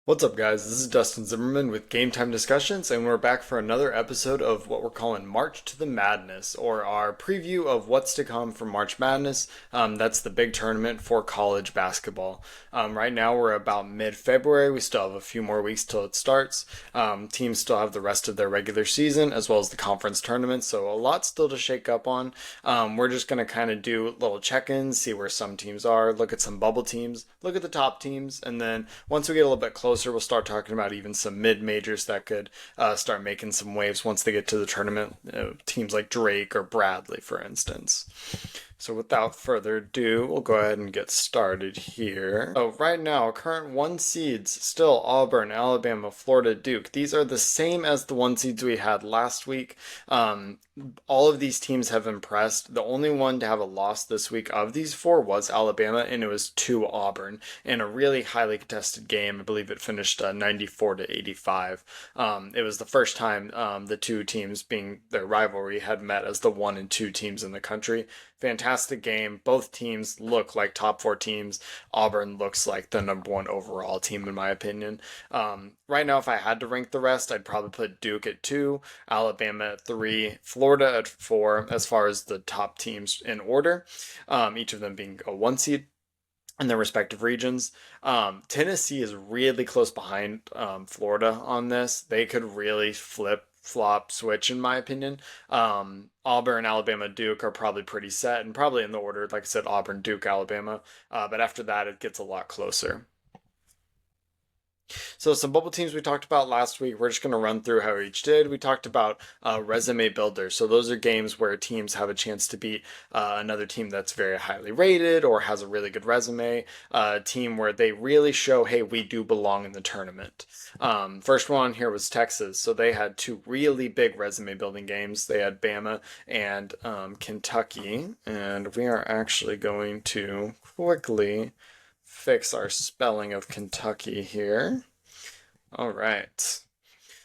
What's up, guys? This is Dustin Zimmerman with Game Time Discussions, and we're back for another episode of what we're calling March to the Madness, or our preview of what's to come for March Madness. That's the big tournament for college basketball. Right now, we're about mid-February. We still have a few more weeks till it starts. Teams still have the rest of their regular season, as well as the conference tournament, so a lot still to shake up on. We're just going to kind of do little check-ins, see where some teams are, look at some bubble teams, look at the top teams, and then once we get a little bit closer, we'll start talking about even some mid-majors that could start making some waves once they get to the tournament. Teams like Drake or Bradley, for instance. So without further ado, we'll go ahead and get started here. So right now, current one seeds still Auburn, Alabama, Florida, Duke. These are the same as the one seeds we had last week. All of these teams have impressed. The only one to have a loss this week of these four was Alabama, and it was to Auburn in a really highly contested game. I believe it finished 94 to 85. It was the first time the two teams, being their rivalry, had met as the 1 and 2 teams in the country. Fantastic game. Both teams look like top four teams. Auburn looks like the #1 overall team, in my opinion. Right now, if I had to rank the rest, I'd probably put Duke at 2, Alabama at 3, Florida at 4, as far as the top teams in order, each of them being a 1 seed in their respective regions. Tennessee is really close behind Florida on this. They could really flip flop switch, in my opinion. Auburn, Alabama, Duke are probably pretty set and probably in the order, like I said, Auburn, Duke, Alabama. But after that, it gets a lot closer. So some bubble teams we talked about last week. We're just going to run through how each did. We talked about resume builders. So those are games where teams have a chance to beat another team that's very highly rated or has a really good resume. A team where they really show, hey, we do belong in the tournament. First one here was Texas. So they had two really big resume building games. They had Bama and Kentucky. And we are actually going to quickly fix our spelling of Kentucky here. All right.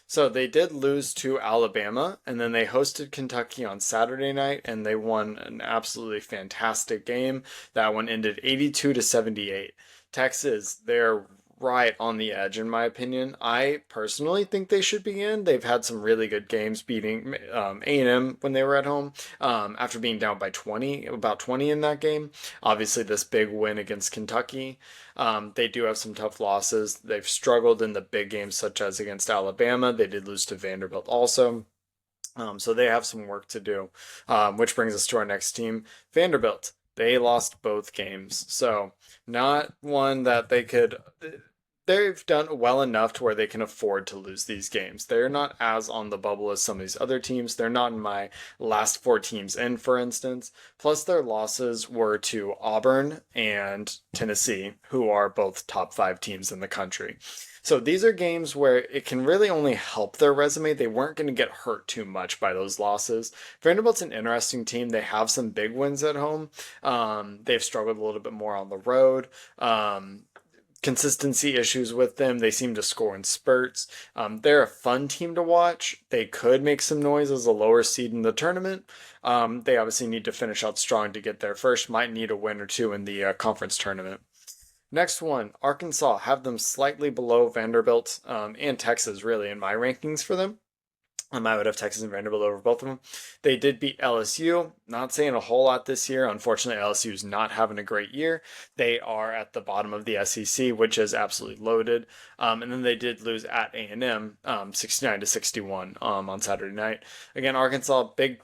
So they did lose to Alabama, and then they hosted Kentucky on Saturday night, and they won an absolutely fantastic game. That one ended 82 to 78. Texas, they're right on the edge, in my opinion. I personally think they should be in. They've had some really good games beating A&M when they were at home after being down by 20, about 20 in that game. Obviously, this big win against Kentucky. They do have some tough losses. They've struggled in the big games, such as against Alabama. They did lose to Vanderbilt also. So they have some work to do, which brings us to our next team, Vanderbilt. They lost both games. So not one that they could. They've done well enough to where they can afford to lose these games. They're not as on the bubble as some of these other teams. They're not in my last four teams in, for instance. Plus, their losses were to Auburn and Tennessee, who are both top five teams in the country. So these are games where it can really only help their resume. They weren't going to get hurt too much by those losses. Vanderbilt's an interesting team. They have some big wins at home. They've struggled a little bit more on the road. Consistency issues with them. They seem to score in spurts. They're a fun team to watch. They could make some noise as a lower seed in the tournament. They obviously need to finish out strong to get there first. Might need a win or two in the conference tournament. Next one, Arkansas. Have them slightly below Vanderbilt and Texas, really, in my rankings for them. I would have Texas and Vanderbilt over both of them. They did beat LSU. Not saying a whole lot this year. Unfortunately, LSU is not having a great year. They are at the bottom of the SEC, which is absolutely loaded. And then they did lose at A&M, 69 to 61 on Saturday night. Again, Arkansas, big.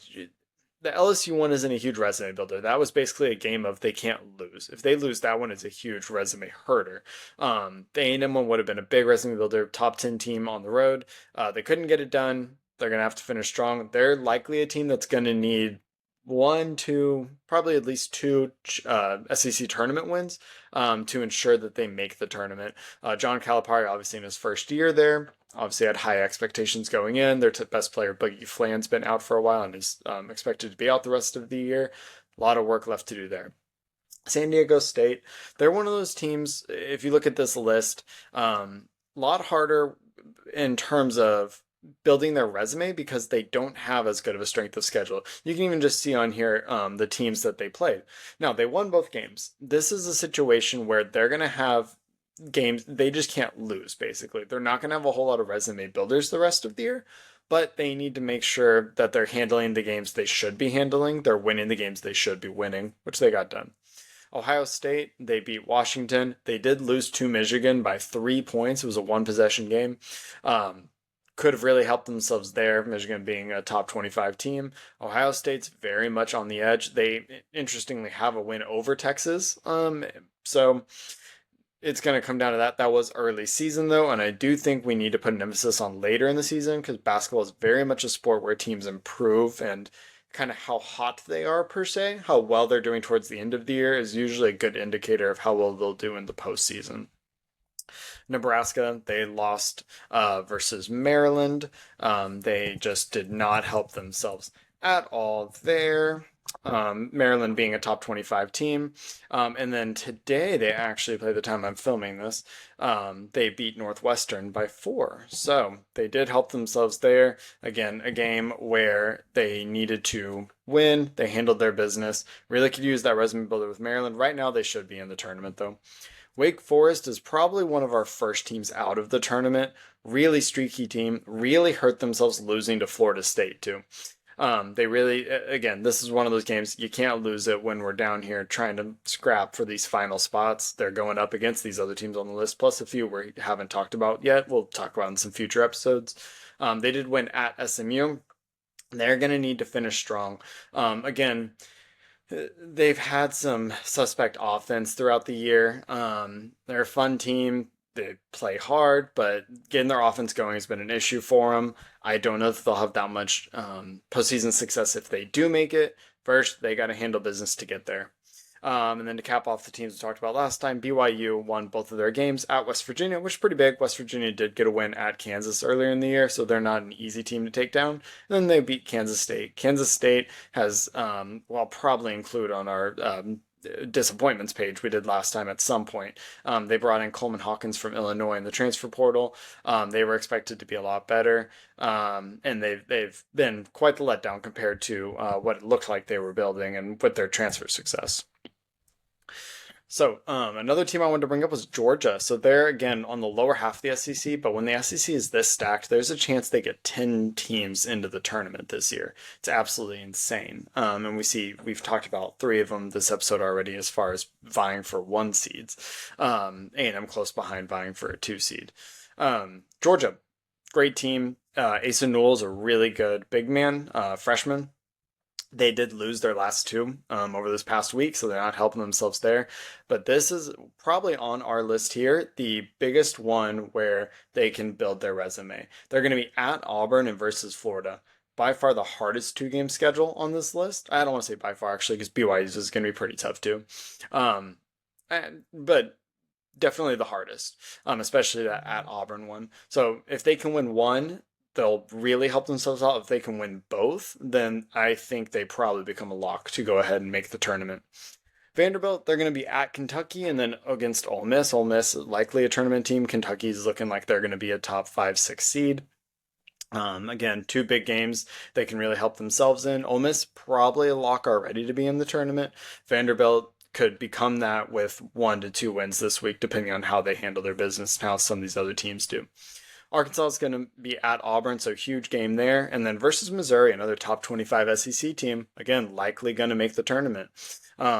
The LSU one isn't a huge resume builder. That was basically a game of they can't lose. If they lose, that one is a huge resume herder. The A&M one would have been a big resume builder, top 10 team on the road. They couldn't get it done. They're going to have to finish strong. They're likely a team that's going to need one, two, probably at least two SEC tournament wins to ensure that they make the tournament. John Calipari, obviously in his first year there, obviously had high expectations going in. Their best player, Boogie Flan's been out for a while and is expected to be out the rest of the year. A lot of work left to do there. San Diego State, they're one of those teams, if you look at this list, a lot harder in terms of building their resume because they don't have as good of a strength of schedule. You can even just see on here the teams that they played. Now, they won both games. This is a situation where they're going to have games they just can't lose, basically. They're not going to have a whole lot of resume builders the rest of the year, but they need to make sure that they're handling the games they should be handling. They're winning the games they should be winning, which they got done. Ohio State, they beat Washington. They did lose to Michigan by 3 points. It was a one possession game. Um, could have really helped themselves there, Michigan being a top 25 team. Ohio State's very much on the edge. They interestingly have a win over Texas. So it's going to come down to that. That was early season, though, and I do think we need to put an emphasis on later in the season because basketball is very much a sport where teams improve, and kind of how hot they are, per se. How well they're doing towards the end of the year is usually a good indicator of how well they'll do in the postseason. Nebraska, they lost versus Maryland. They just did not help themselves at all there. Maryland being a top 25 team. And then today they actually play the time I'm filming this. They beat Northwestern by 4. So they did help themselves there. Again, a game where they needed to win. They handled their business. Really could use that resume builder with Maryland. Right now they should be in the tournament though. Wake Forest is probably one of our first teams out of the tournament. Really streaky team. Really hurt themselves losing to Florida State too. They really, again, this is one of those games you can't lose it when we're down here trying to scrap for these final spots. They're going up against these other teams on the list, plus a few we haven't talked about yet. We'll talk about in some future episodes. They did win at SMU. They're going to need to finish strong. Again, they've had some suspect offense throughout the year. They're a fun team. They play hard, but getting their offense going has been an issue for them. I don't know if they'll have that much postseason success if they do make it. First, they got to handle business to get there. And then to cap off the teams we talked about last time, BYU won both of their games at West Virginia, which is pretty big. West Virginia did get a win at Kansas earlier in the year, so they're not an easy team to take down. And then they beat Kansas State. Kansas State has, well, probably include on our disappointments page we did last time at some point. They brought in Coleman Hawkins from Illinois in the transfer portal. They were expected to be a lot better, and they've been quite the letdown compared to what it looked like they were building and with their transfer success. So another team I wanted to bring up was Georgia. So they're again on the lower half of the SEC, but when the SEC is this stacked, there's a chance they get 10 teams into the tournament this year. It's absolutely insane. And we've talked about 3 of them this episode already as far as vying for 1 seeds. A&M close behind vying for a 2 seed. Georgia, great team. Asa Newell's a really good big man, freshman. They did lose their last 2 over this past week, so they're not helping themselves there. But this is probably on our list here, the biggest one where they can build their resume. They're going to be at Auburn and versus Florida. By far the hardest 2-game schedule on this list. I don't want to say by far, actually, because BYU's is going to be pretty tough too. But definitely the hardest, especially that at Auburn one. So if they can win one, they'll really help themselves out. If they can win both, then I think they probably become a lock to go ahead and make the tournament. Vanderbilt, they're going to be at Kentucky and then against Ole Miss. Ole Miss, likely a tournament team. Kentucky's looking like they're going to be a top 5-6 seed. Again, 2 big games they can really help themselves in. Ole Miss, probably a lock already to be in the tournament. Vanderbilt could become that with 1 to 2 wins this week, depending on how they handle their business and how some of these other teams do. Arkansas is going to be at Auburn, so huge game there. And then versus Missouri, another top 25 SEC team, again, likely going to make the tournament.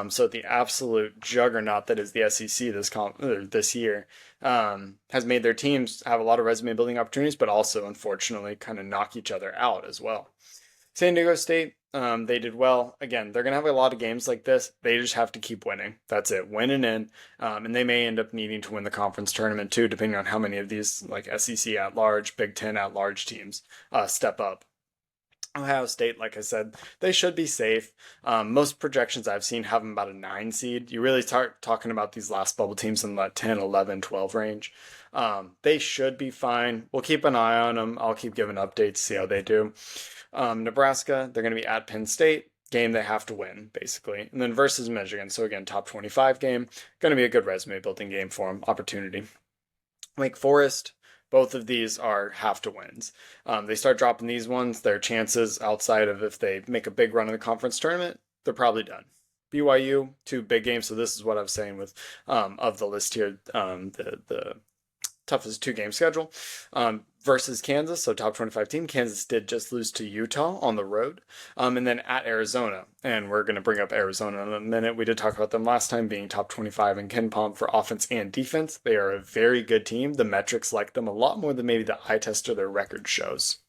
So the absolute juggernaut that is the SEC this year has made their teams have a lot of resume building opportunities, but also, unfortunately, kind of knock each other out as well. San Diego State, they did well. Again, they're going to have a lot of games like this. They just have to keep winning. That's it. Win and in. And they may end up needing to win the conference tournament too, depending on how many of these like SEC at large, Big Ten at large teams step up. Ohio State, like I said, they should be safe. Most projections I've seen have them about a 9 seed. You really start talking about these last bubble teams in the 10, 11, 12 range. They should be fine. We'll keep an eye on them. I'll keep giving updates, see how they do. Nebraska, they're going to be at Penn State. Game they have to win, basically. And then versus Michigan. So again, top 25 game. Going to be a good resume building game for them. Opportunity. Wake Forest, both of these are have to wins. They start dropping these ones, their chances outside of if they make a big run in the conference tournament, they're probably done. BYU, two big games. So this is what I was saying with of the list here, the toughest two-game schedule versus Kansas. So top 25 team. Kansas did just lose to Utah on the road, and then at Arizona. And we're going to bring up Arizona in a minute. We did talk about them last time being top 25 in KenPom for offense and defense. They are a very good team. The metrics like them a lot more than maybe the eye test or their record shows.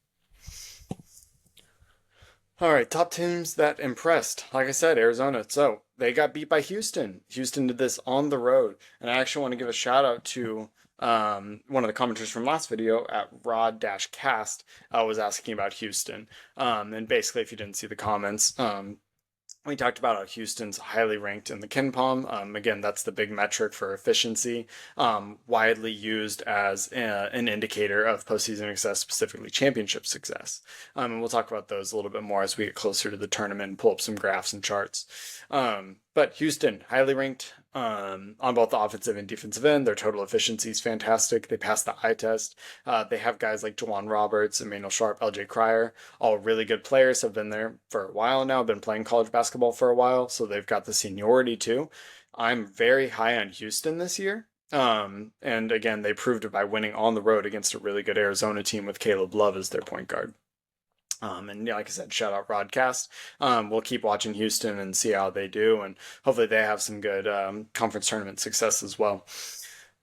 All right, top teams that impressed. Like I said, Arizona. So they got beat by Houston. Houston did this on the road. And I actually want to give a shout out to one of the commenters from last video at Rod-Cast was asking about Houston. And basically, if you didn't see the comments, we talked about how Houston's highly ranked in the KenPom. Again, that's the big metric for efficiency, widely used as an indicator of postseason success, specifically championship success. And we'll talk about those a little bit more as we get closer to the tournament and pull up some graphs and charts. But Houston, highly ranked on both the offensive and defensive end. Their total efficiency is fantastic. They passed the eye test. They have guys like Jawan Roberts, Emmanuel Sharp, LJ Cryer, all really good players, have been there for a while now, been playing college basketball for a while, so they've got the seniority too. I'm very high on Houston this year. And again, they proved it by winning on the road against a really good Arizona team with Caleb Love as their point guard. And like I said, shout out Broadcast. We'll keep watching Houston and see how they do, and hopefully they have some good conference tournament success as well.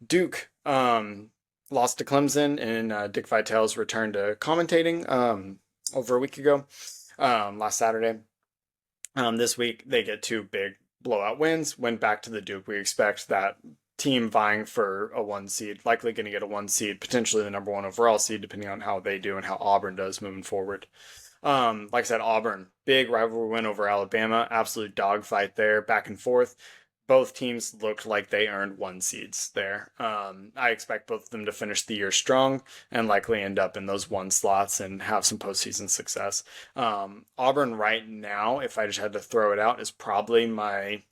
Duke lost to Clemson, and Dick Vitale's returned to commentating over a week ago, last Saturday. This week they get two big blowout wins. Went back to the Duke. We expect that team vying for a one seed, likely going to get a one seed, potentially the number one overall seed, depending on how they do and how Auburn does moving forward. Like I said, Auburn, big rivalry win over Alabama, absolute dogfight there, back and forth. Both teams looked like they earned one seeds there. I expect both of them to finish the year strong and likely end up in those one slots and have some postseason success. Auburn right now, if I just had to throw it out, is probably my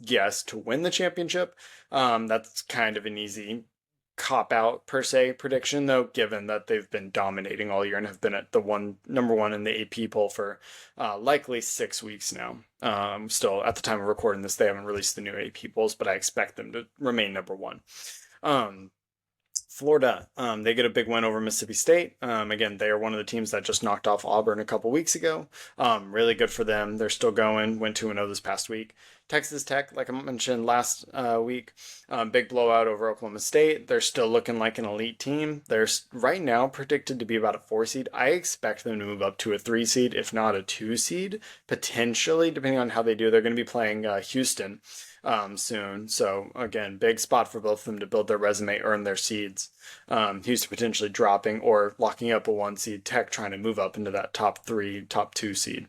guess to win the championship. That's kind of an easy cop out per se prediction though, given that they've been dominating all year and have been at the number one in the AP poll for likely 6 weeks now. Still, at the time of recording this, they haven't released the new AP polls, but I expect them to remain number one. Florida, they get a big win over Mississippi State. Again, they are one of the teams that just knocked off Auburn a couple weeks ago. Really good for them. They're still going. Went 2-0 this past week. Texas Tech, like I mentioned last week, big blowout over Oklahoma State. They're still looking like an elite team. They're right now predicted to be about a 4 seed. I expect them to move up to a 3 seed, if not a 2 seed, potentially, depending on how they do. They're going to be playing Houston soon. So again, big spot for both of them to build their resume, earn their seeds. Houston potentially dropping or locking up a 1 seed. Tech trying to move up into that top 3, top 2 seed.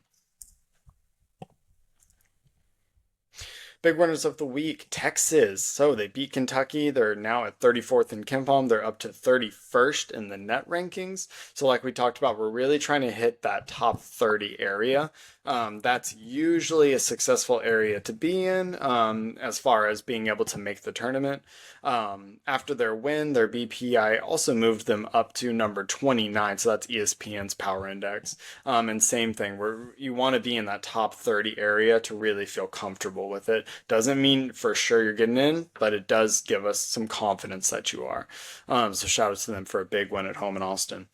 Big runners of the week, Texas. So they beat Kentucky. They're now at 34th in KenPom. They're up to 31st in the net rankings. So like we talked about, we're really trying to hit that top 30 area. That's usually a successful area to be in as far as being able to make the tournament. After their win, their BPI also moved them up to number 29. So that's ESPN's power index. And same thing, where you want to be in that top 30 area to really feel comfortable with it. Doesn't mean for sure you're getting in, but it does give us some confidence that you are. So shout out to them for a big win at home in Austin.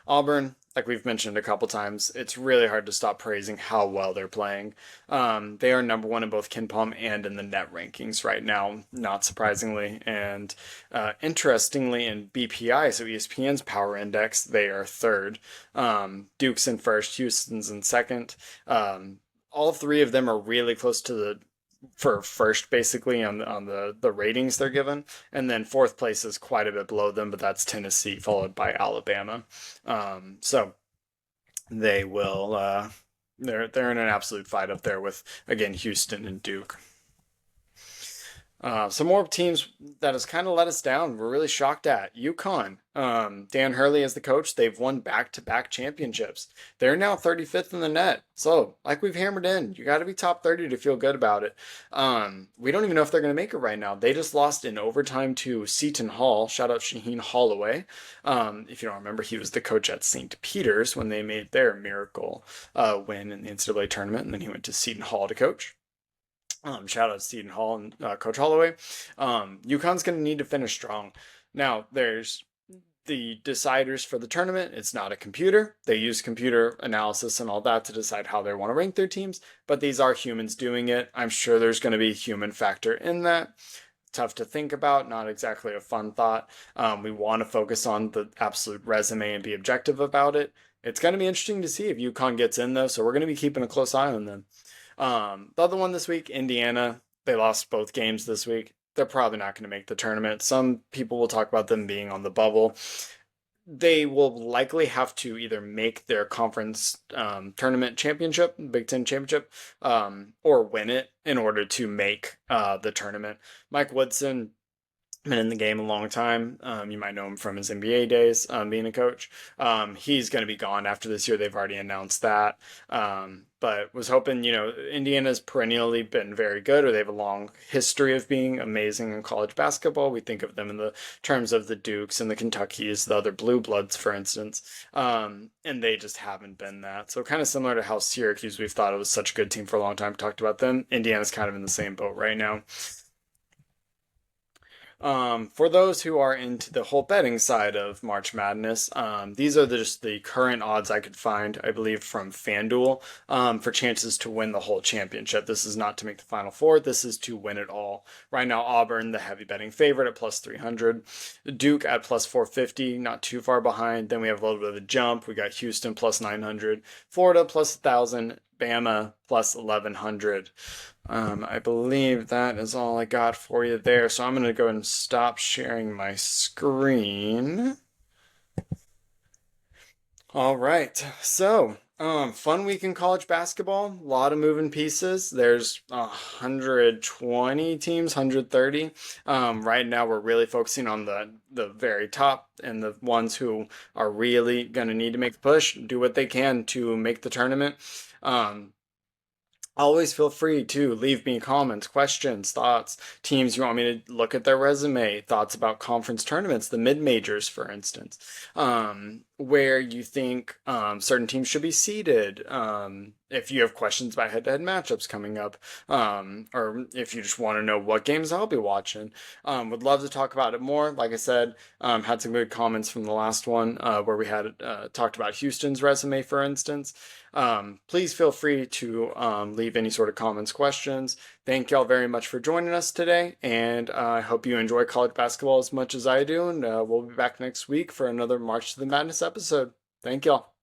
Auburn, like we've mentioned a couple times, it's really hard to stop praising how well they're playing. They are number one in both KenPom and in the net rankings right now, not surprisingly. And interestingly, in BPI, so ESPN's power index, they are third. Duke's in first, Houston's in second. All three of them are really close to for first basically on the ratings they're given, and then fourth place is quite a bit below them, but that's Tennessee followed by Alabama. So they will they're in an absolute fight up there with, again, Houston and Duke. Some more teams that has kind of let us down. We're really shocked at UConn. Dan Hurley as the coach. They've won back-to-back championships. They're now 35th in the net. So, like we've hammered in, you got to be top 30 to feel good about it. We don't even know if they're going to make it right now. They just lost in overtime to Seton Hall. Shout out Shaheen Holloway. If you don't remember, he was the coach at St. Peter's when they made their miracle win in the NCAA tournament, and then he went to Seton Hall to coach. Shout out to Seton Hall and Coach Holloway. UConn's going to need to finish strong. Now, there's the deciders for the tournament. It's not a computer. They use computer analysis and all that to decide how they want to rank their teams, but these are humans doing it. I'm sure there's going to be a human factor in that. Tough to think about, not exactly a fun thought. We want to focus on the absolute resume and be objective about it. It's going to be interesting to see if UConn gets in, though, so we're going to be keeping a close eye on them. The other one this week, Indiana, they lost both games this week. They're probably not going to make the tournament. Some people will talk about them being on the bubble. They will likely have to either make their conference tournament championship, Big Ten championship, or win it in order to make the tournament. Mike Woodson been in the game a long time. You might know him from his NBA days, being a coach. He's going to be gone after this year. They've already announced that. But was hoping, Indiana's perennially been very good, or they have a long history of being amazing in college basketball. We think of them in the terms of the Dukes and the Kentuckys, the other Blue Bloods, for instance. And they just haven't been that. So kind of similar to how Syracuse, we've thought it was such a good team for a long time, talked about them. Indiana's kind of in the same boat right now. For those who are into the whole betting side of March Madness, these are just the current odds I could find, I believe, from FanDuel, for chances to win the whole championship. This is not to make the Final Four. This is to win it all. Right now, Auburn, the heavy betting favorite at plus 300. Duke at plus 450, not too far behind. Then we have a little bit of a jump. We got Houston plus 900. Florida plus 1,000. Bama plus 1,100. I believe that is all I got for you there. So I'm going to go ahead and stop sharing my screen. All right. So, fun week in college basketball. A lot of moving pieces. There's 120 teams, 130. Right now, we're really focusing on the very top and the ones who are really going to need to make the push, do what they can to make the tournament. Always feel free to leave me comments, questions, thoughts, teams you want me to look at their resume, thoughts about conference tournaments, the mid-majors, for instance, where you think certain teams should be seeded, if you have questions about head-to-head matchups coming up, or if you just want to know what games I'll be watching. Would love to talk about it more. Like I said, had some good comments from the last one where we had talked about Houston's resume, for instance. Please feel free to leave any sort of comments, questions. Thank y'all very much for joining us today, and I hope you enjoy college basketball as much as I do, and we'll be back next week for another March to the Madness episode. Thank y'all.